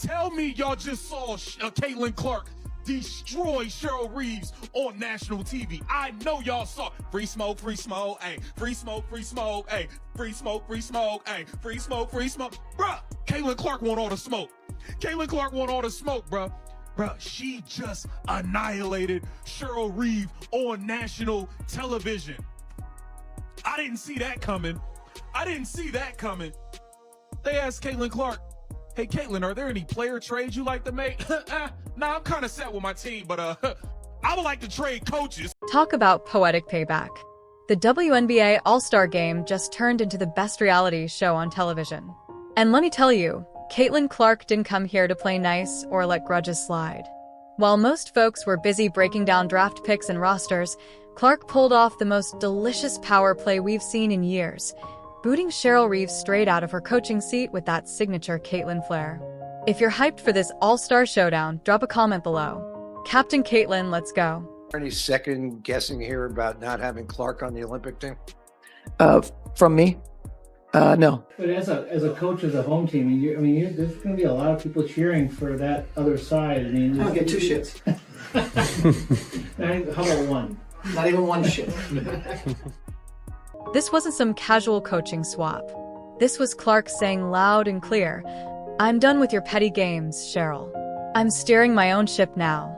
Tell me y'all just saw Caitlin Clark destroy Cheryl Reeves on national TV. I know y'all saw free smoke, ayy, free smoke, ayy, free smoke, ayy, free smoke. Bruh, Caitlin Clark want all the smoke. Caitlin Clark want all the smoke, bruh. Bruh, she just annihilated Cheryl Reeve on national television. I didn't see that coming. They asked Caitlin Clark, hey, Caitlin, are there any player trades you like to make? Nah, I'm kind of set with my team, but I would like to trade coaches. Talk about poetic payback. The WNBA All-Star Game just turned into the best reality show on television. And let me tell you, Caitlin Clark didn't come here to play nice or let grudges slide. While most folks were busy breaking down draft picks and rosters, Clark pulled off the most delicious power play we've seen in years, booting Cheryl Reeve straight out of her coaching seat with that signature Caitlin flair. If you're hyped for this all-star showdown, drop a comment below. Captain Caitlin, let's go. Any second guessing here about not having Clark on the Olympic team? From me? No. But as a coach of the home team, there's going to be a lot of people cheering for that other side. I don't get two shits. How about one? Not even one shit. This wasn't some casual coaching swap. This was Clark saying loud and clear, I'm done with your petty games, Cheryl. I'm steering my own ship now.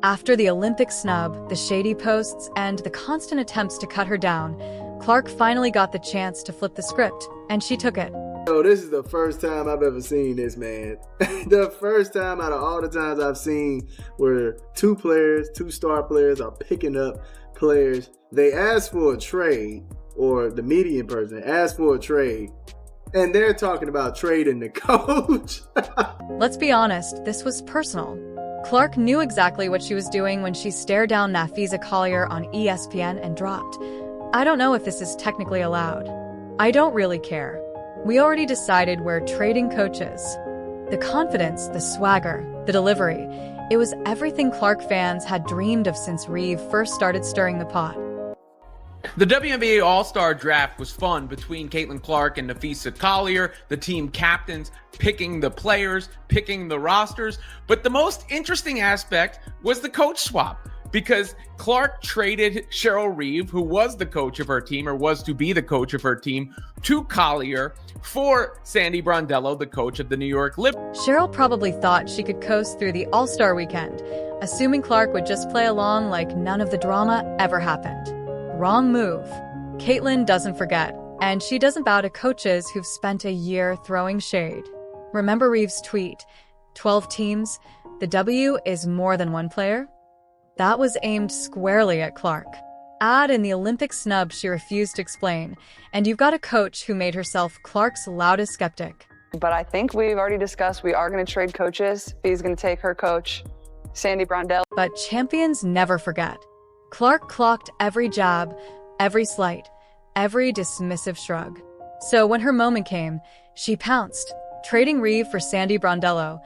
After the Olympic snub, the shady posts, and the constant attempts to cut her down, Clark finally got the chance to flip the script, and she took it. Oh, this is the first time I've ever seen this, man. The first time out of all the times I've seen where two star players are picking up players. They ask for a trade, or the median person asked for a trade, and they're talking about trading the coach. Let's be honest, this was personal. Clark knew exactly what she was doing when she stared down Nafisa Collier on ESPN and dropped, I don't know if this is technically allowed. I don't really care. We already decided we're trading coaches. The confidence, the swagger, the delivery, it was everything Clark fans had dreamed of since Reeve first started stirring the pot. The WNBA All-Star Draft was fun between Caitlin Clark and Nafisa Collier, the team captains, picking the players, picking the rosters. But the most interesting aspect was the coach swap, because Clark traded Cheryl Reeve, who was the coach of her team, or was to be the coach of her team, to Collier for Sandy Brondello, the coach of the New York Liberty. Cheryl probably thought she could coast through the All-Star weekend, assuming Clark would just play along like none of the drama ever happened. Wrong move. Caitlin doesn't forget, and she doesn't bow to coaches who've spent a year throwing shade. Remember Reeve's tweet, 12 teams, the W is more than one player? That was aimed squarely at Clark. Add in the Olympic snub she refused to explain, and you've got a coach who made herself Clark's loudest skeptic. But I think we've already discussed we are going to trade coaches. He's going to take her coach, Sandy Brondello. But champions never forget. Clark clocked every jab, every slight, every dismissive shrug. So when her moment came, she pounced, trading Reeve for Sandy Brondello,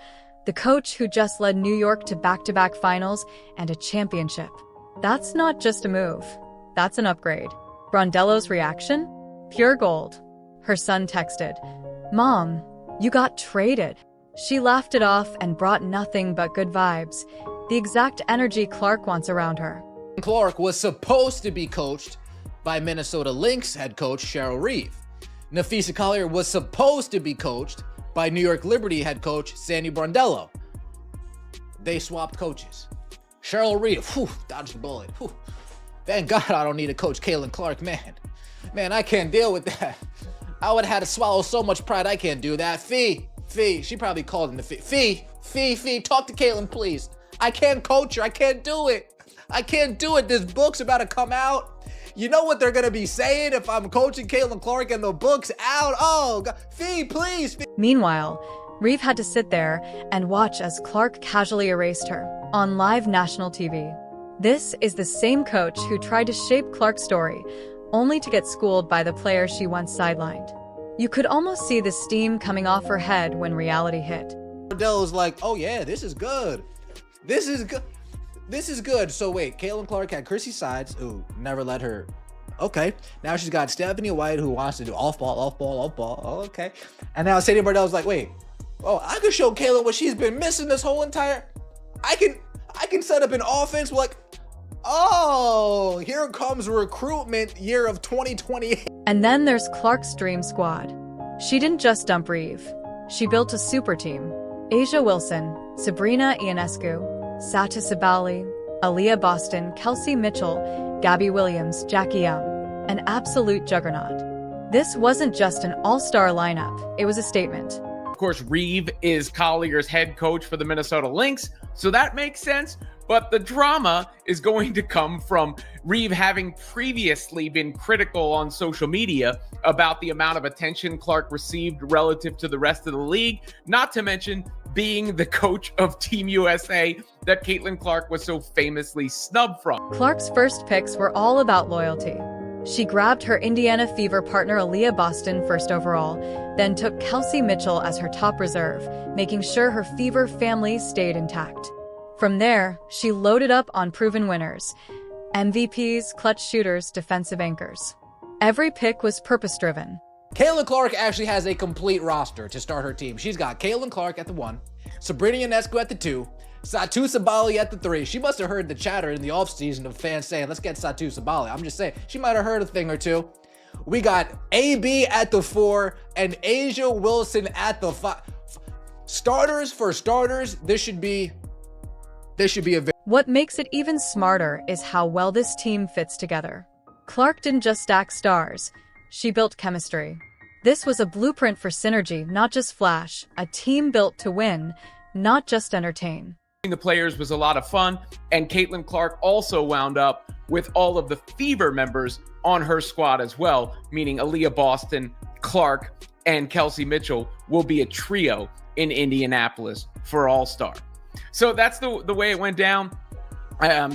the coach who just led New York to back-to-back finals and a championship. That's not just a move. That's an upgrade. Brondello's reaction? Pure gold. Her son texted, Mom, you got traded. She laughed it off and brought nothing but good vibes, the exact energy Clark wants around her. Clark was supposed to be coached by Minnesota Lynx head coach Cheryl Reeve. Nafisa Collier was supposed to be coached by New York Liberty head coach Sandy Brondello. They swapped coaches. Cheryl Reeve, dodged the bullet. Thank God I don't need to coach Caitlin Clark, man. Man, I can't deal with that. I would have had to swallow so much pride, I can't do that. Fee, she probably called him the Fee, talk to Caitlin, please. I can't coach her, I can't do it. This book's about to come out. You know what they're going to be saying if I'm coaching Caitlin Clark and the book's out? Oh, God. Fee, please. Meanwhile, Reeve had to sit there and watch as Clark casually erased her on live national TV. This is the same coach who tried to shape Clark's story, only to get schooled by the player she once sidelined. You could almost see the steam coming off her head when reality hit. Brondello's like, oh yeah, this is good. So wait, Caitlin Clark had Chrissy Sides, who never let her. Okay, now she's got Stephanie White, who wants to do off ball. Oh, okay. And now Sadie Brondello's like, wait, Oh, I can show Kayla what she's been missing this whole entire. I can set up an offense like, oh, here comes recruitment year of 2028. And then there's Clark's dream squad. She didn't just dump Reeve. She built a super team. Asia Wilson, Sabrina Ionescu, Sata Sabali, Aaliyah Boston, Kelsey Mitchell, Gabby Williams, Jackie Young. An absolute juggernaut. This wasn't just an all-star lineup. It was a statement. Of course, Reeve is Collier's head coach for the Minnesota Lynx, so that makes sense. But the drama is going to come from Reeve having previously been critical on social media about the amount of attention Clark received relative to the rest of the league, not to mention being the coach of Team USA that Caitlin Clark was so famously snubbed from. Clark's first picks were all about loyalty. She grabbed her Indiana Fever partner Aaliyah Boston first overall, then took Kelsey Mitchell as her top reserve, making sure her Fever family stayed intact. From there, she loaded up on proven winners, MVPs, clutch shooters, defensive anchors. Every pick was purpose-driven. Caitlin Clark actually has a complete roster to start her team. She's got Caitlin Clark at the 1, Sabrina Ionescu at the 2, Satu Sabali at the 3. She must have heard the chatter in the offseason of fans saying, let's get Satu Sabali. I'm just saying, she might have heard a thing or two. We got AB at the 4 and Asia Wilson at the 5. Starters for starters, this should be a What makes it even smarter is how well this team fits together. Clark didn't just stack stars, she built chemistry. This was a blueprint for synergy, not just flash, a team built to win, not just entertain. The players was a lot of fun, and Caitlin Clark also wound up with all of the Fever members on her squad as well, meaning Aaliyah Boston, Clark, and Kelsey Mitchell will be a trio in Indianapolis for All-Star. So that's the way it went down.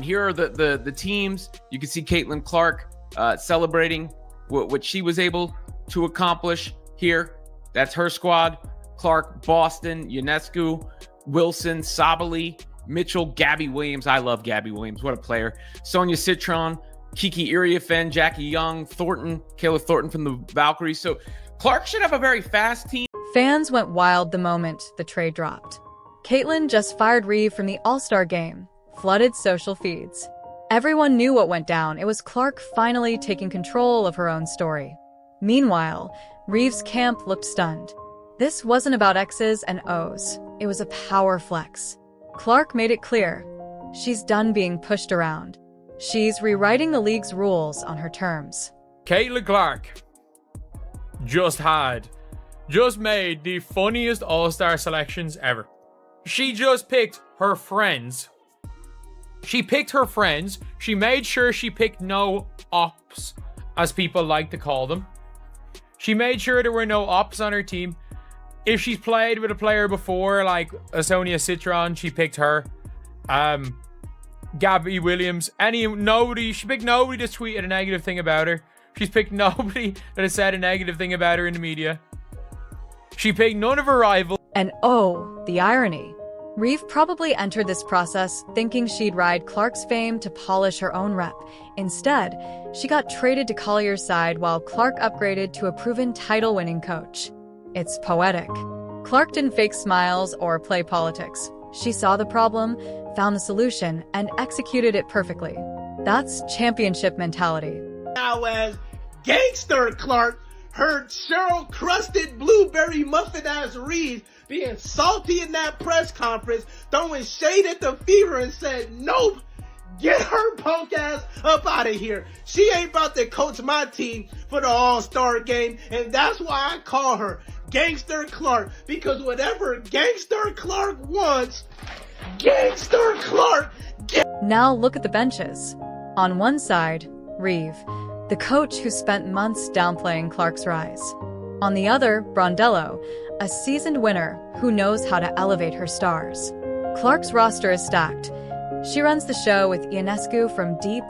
Here are the teams. You can see Caitlin Clark celebrating what she was able to accomplish here. That's her squad. Clark, Boston, Ionescu, Wilson, Sabali, Mitchell, Gabby Williams. I love Gabby Williams. What a player. Sonia Citron, Kiki Iriafen, Jackie Young, Thornton, Kayla Thornton from the Valkyries. So Clark should have a very fast team. Fans went wild the moment the trade dropped. Caitlin just fired Reeve from the All-Star game, flooded social feeds. Everyone knew what went down. It was Clark finally taking control of her own story. Meanwhile, Reeve's camp looked stunned. This wasn't about X's and O's. It was a power flex. Clark made it clear. She's done being pushed around. She's rewriting the league's rules on her terms. Caitlin Clark just made the funniest All-Star selections ever. She just picked her friends. She picked her friends. She made sure she picked no ops, as people like to call them. She made sure there were no ops on her team. If she's played with a player before, like Sonia Citron, she picked her. Gabby Williams. She picked nobody that's tweeted a negative thing about her. She's picked nobody that has said a negative thing about her in the media. She picked none of her rivals. And oh, the irony. Reeve probably entered this process thinking she'd ride Clark's fame to polish her own rep. Instead, she got traded to Collier's side while Clark upgraded to a proven title-winning coach. It's poetic. Clark didn't fake smiles or play politics. She saw the problem, found the solution, and executed it perfectly. That's championship mentality. Now as Gangster Clark heard Cheryl Crusted Blueberry Muffin ass Reeve being salty in that press conference, throwing shade at the Fever and said, nope, get her punk ass up out of here. She ain't about to coach my team for the All-Star game, and that's why I call her Gangster Clark, because whatever Gangster Clark wants, Gangster Clark Now look at the benches. On one side, Reeve, the coach who spent months downplaying Clark's rise. On the other, Brondello, a seasoned winner who knows how to elevate her stars. Clark's roster is stacked. She runs the show with Ionescu from deep,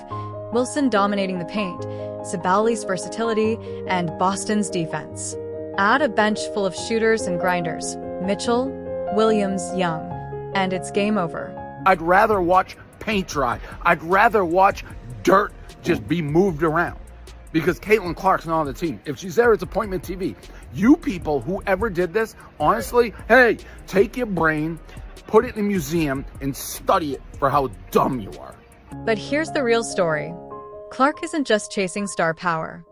Wilson dominating the paint, Sabali's versatility, and Boston's defense. Add a bench full of shooters and grinders, Mitchell, Williams, Young, and it's game over. I'd rather watch paint dry. I'd rather watch dirt just be moved around. Because Caitlin Clark's not on the team. If she's there, it's appointment TV. You people, whoever did this, honestly, hey, take your brain, put it in a museum, and study it for how dumb you are. But here's the real story. Clark isn't just chasing star power.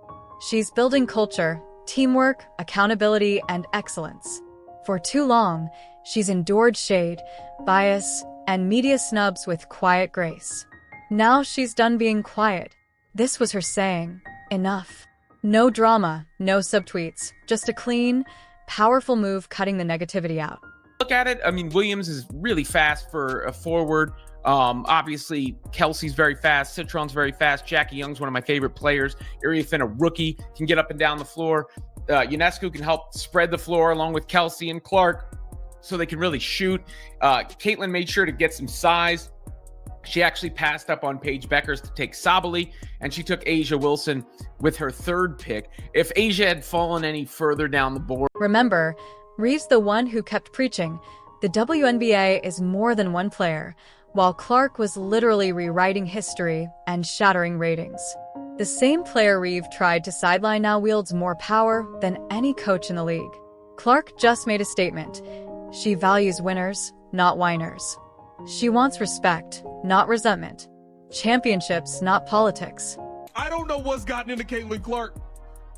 She's building culture, teamwork, accountability, and excellence. For too long, she's endured shade, bias, and media snubs with quiet grace. Now she's done being quiet. This was her saying, enough. No drama, no subtweets, just a clean, powerful move cutting the negativity out. Look at it. I mean, Williams is really fast for a forward. Obviously, Kelsey's very fast. Citron's very fast. Jackie Young's one of my favorite players. Iriafen, a rookie, can get up and down the floor. Ionescu can help spread the floor along with Kelsey and Clark so they can really shoot. Caitlin made sure to get some size. She actually passed up on Paige Beckers to take Sabali, and she took Asia Wilson with her third pick. If Asia had fallen any further down the board... Remember, Reeve's the one who kept preaching. The WNBA is more than one player, while Clark was literally rewriting history and shattering ratings. The same player Reeve tried to sideline now wields more power than any coach in the league. Clark just made a statement. She values winners, not whiners. She wants respect, not resentment. Championships, not politics. I don't know what's gotten into Caitlin Clark.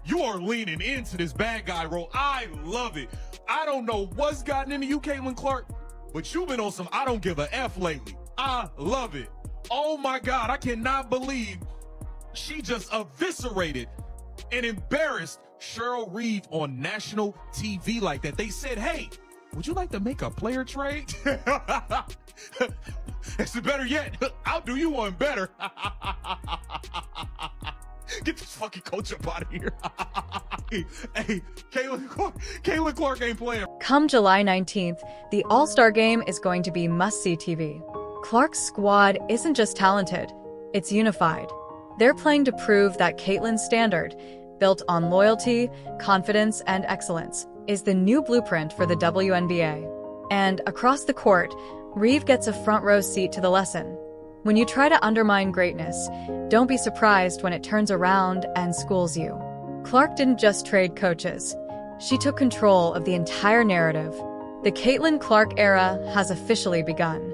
You are leaning into this bad guy role. I love it. I don't know what's gotten into you, Caitlin Clark, but you've been on some I don't give a F lately. I love it. Oh my God, I cannot believe she just eviscerated and embarrassed Cheryl Reeve on national TV like that. They said, hey, would you like to make a player trade? It's better yet, I'll do you one better. Get this fucking coach up out of here. Hey, Caitlin Clark ain't playing. Come July 19th, the All-Star Game is going to be must-see TV. Clark's squad isn't just talented, it's unified. They're playing to prove that Caitlin's standard, built on loyalty, confidence, and excellence, is the new blueprint for the WNBA. And across the court, Reeve gets a front-row seat to the lesson. When you try to undermine greatness, don't be surprised when it turns around and schools you. Clark didn't just trade coaches. She took control of the entire narrative. The Caitlin Clark era has officially begun.